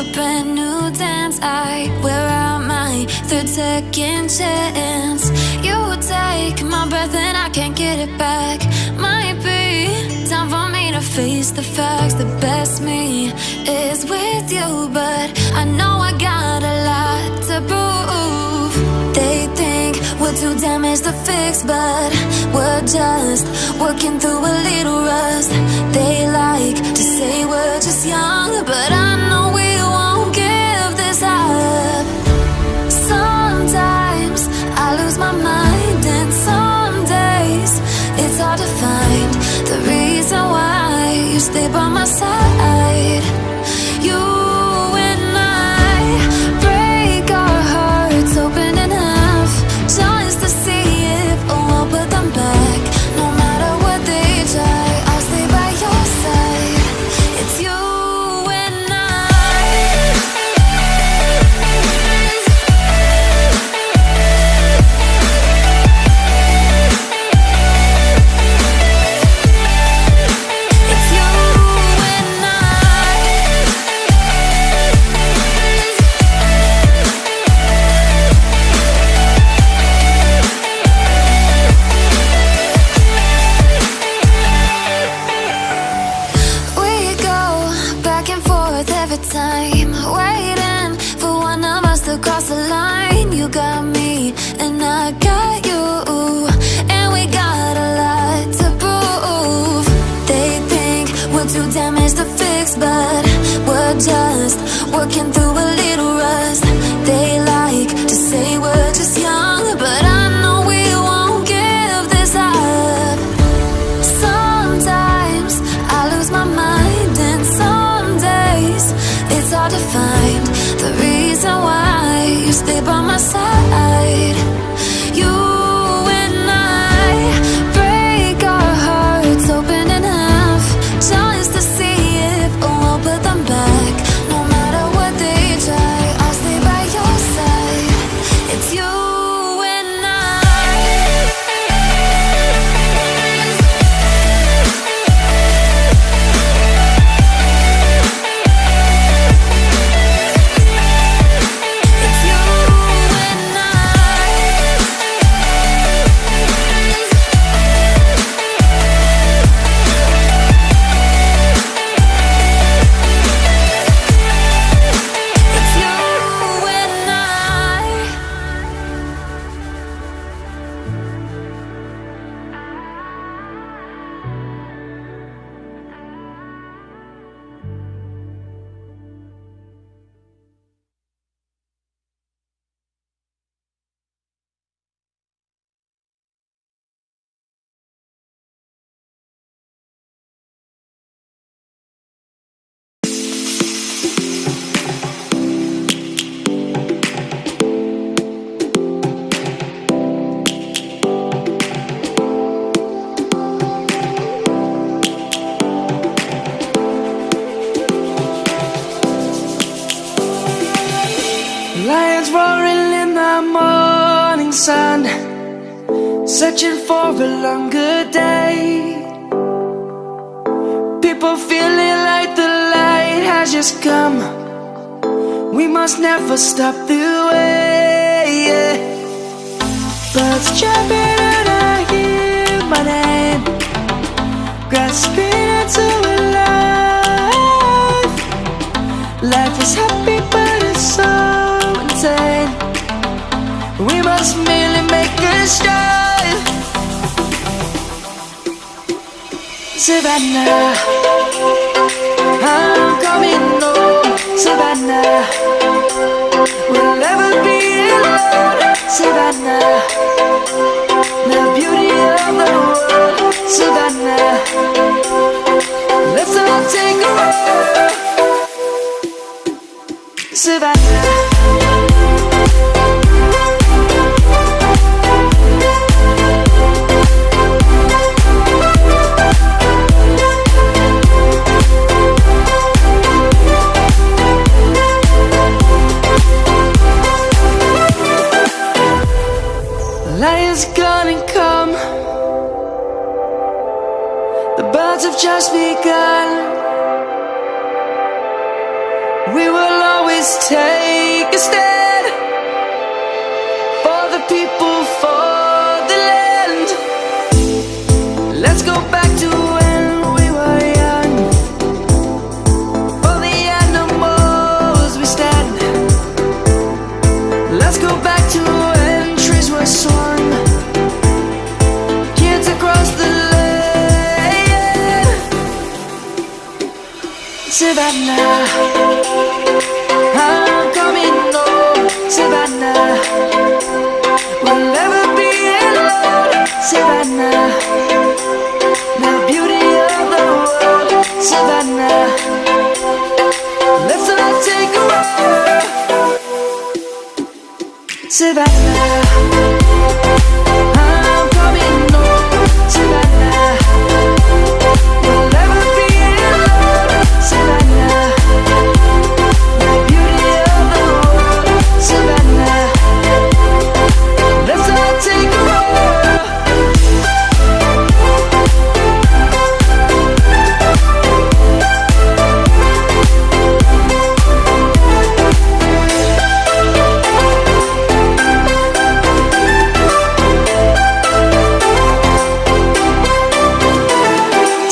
a brand new dance. I wear out my third second chance. You take my breath and I can't get it back. Might be time for me to face the facts. The best me is with you, but I know I got a lot to prove. They think we're too damaged to fix, but we're just working through a little rust. They like to say we're just young, but I know we won't give this up. Sometimes I lose my mind, and some days it's hard to find the reason why you stay by my side. You and I break our hearts open enough just to see if we'll put them back. No matter what they try, I'll stay by your side. It's you and I. It's you and I. We go back and forth every time, waiting for one of us to cross the line. You got me and I got you, and we got a lot to prove. They think we're too damaged to fix, but we're just working through a little rust. They like to say we're just young, but I know we won't give this up. Sometimes I lose my mind, and some days it's hard to find the reason why you stay by my side. You and I break our hearts open enough just to see if we'll put them back. No matter what they try, I'll stay by your side. It's you and I. It's you and I. It's you and I. Lions roaring in the morning sun, searching for a longer day. People feeling like the light has just come. We must never stop the way. Birds jumping and I hear my name, grasping into a life. Life is happy but it's so insane. We must merely make a start. Savannah, I'm coming home. Savannah, we'll never be alone. Savannah, the beauty of the world. Savannah, let's all take a walk. Savannah. Lion's gonna come. The birds have just begun. We will is take a stand for the people, for the land. Let's go back to when we were young. For the animals we stand. Let's go back to when trees were swung. Kids across the land. Savannah, I'm coming home. Savannah, we'll never be alone. Savannah, the beauty of the world. Savannah, let's all take a walk. Savannah, I'm coming home. Savannah, we'll never be alone. Savannah, the beauty of the world. Savannah, let's all take a walk.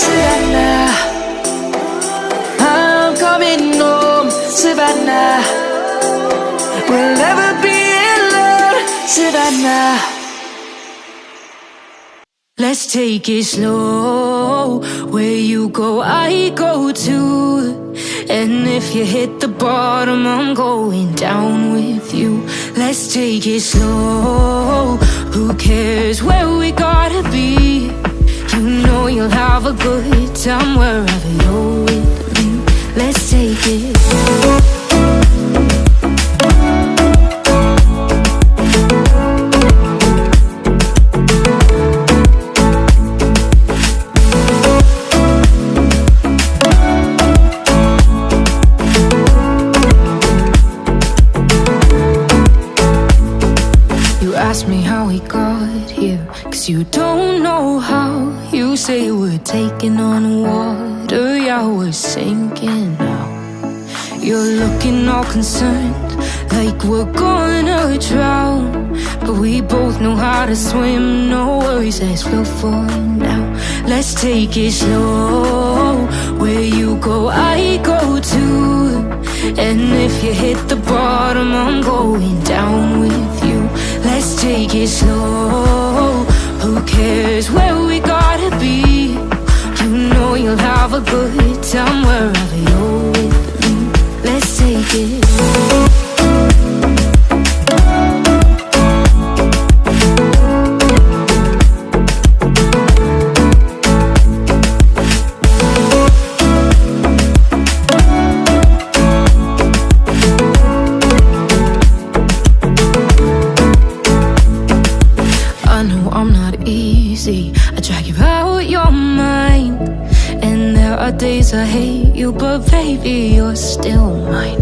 Savannah, I'm coming home. Savannah, we'll never be alone. Savannah, let's take it slow. Where you go, I go too. And if you hit the bottom, I'm going down with you. Let's take it slow. Who cares where we gotta be? You know you'll have a good time wherever you're with me. Let's take it. You ask me how we got here, 'cause you don't know how. You say we're taking on water, yeah, we're sinking now. You're looking all concerned, like we're gonna drown. But we both know how to swim, no worries, let's flow for now. Let's take it slow. Where you go, I go too. And if you hit the bottom, I'm going down with you. Let's take it slow. Who cares where we gotta be? You know you'll have a good time wherever you're with me. Let's take it. I know I'm not easy. I drag you out your mind. And there are days I hate you, but baby, you're still mine.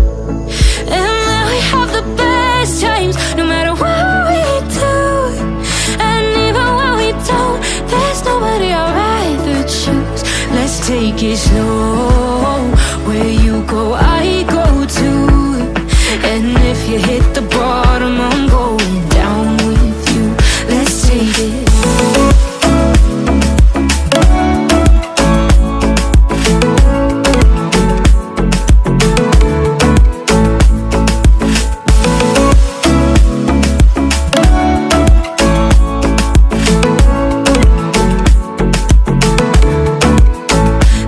And then we have the best times, no matter what we do. And even when we don't, there's nobody I'd rather choose. Let's take it slow. Where you go, I go too. And if you hit the bottom, I'm going down with you. Let's take it.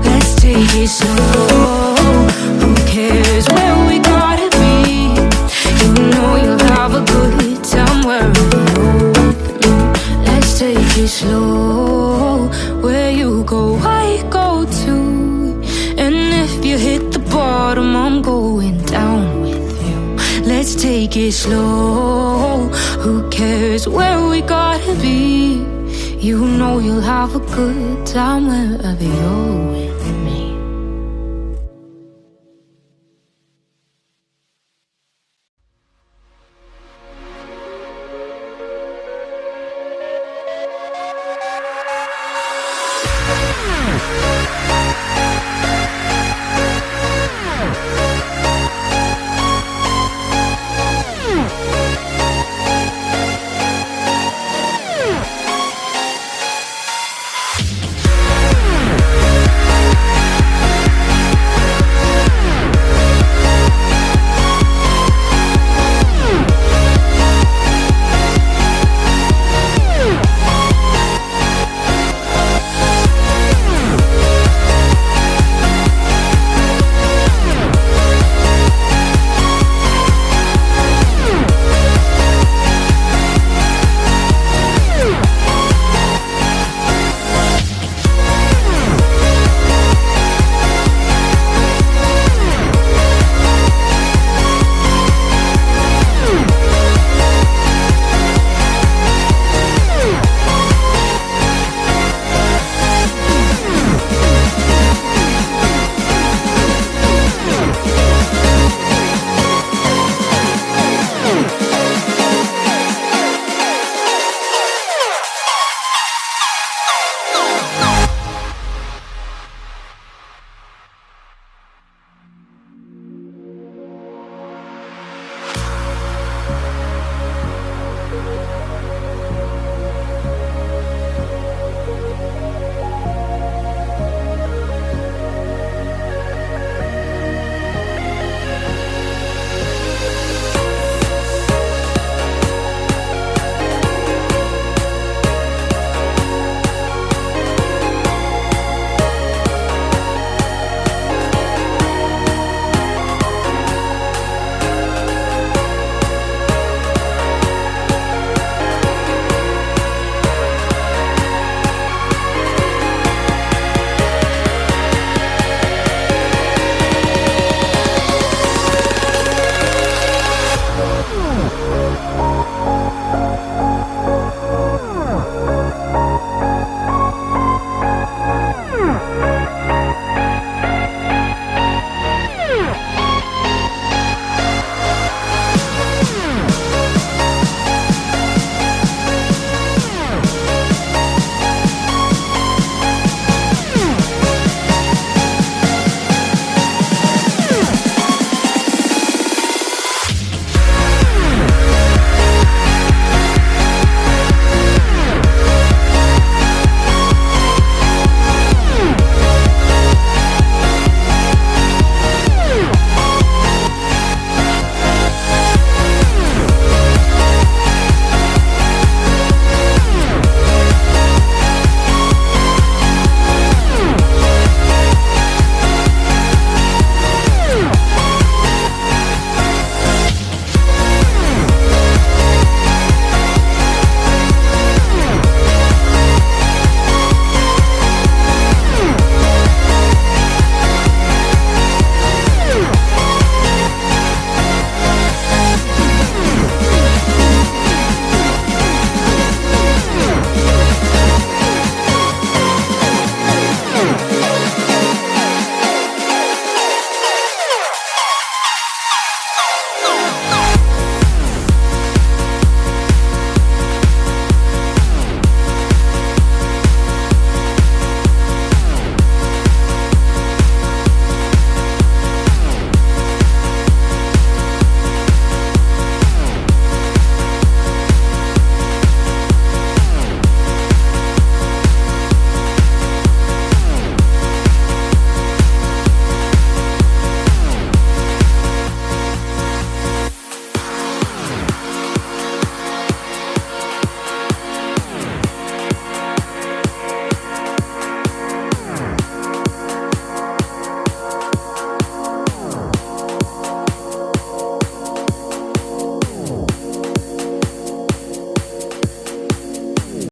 Let's take it slow. Who cares where we gotta be? You know you'll have a good time wherever you're with me. Let's take it slow. Where you go, I go too. And if you hit the bottom, I'm going down with you. Let's take it slow. Who cares where we gotta be? You know you'll have a good time wherever you're with me.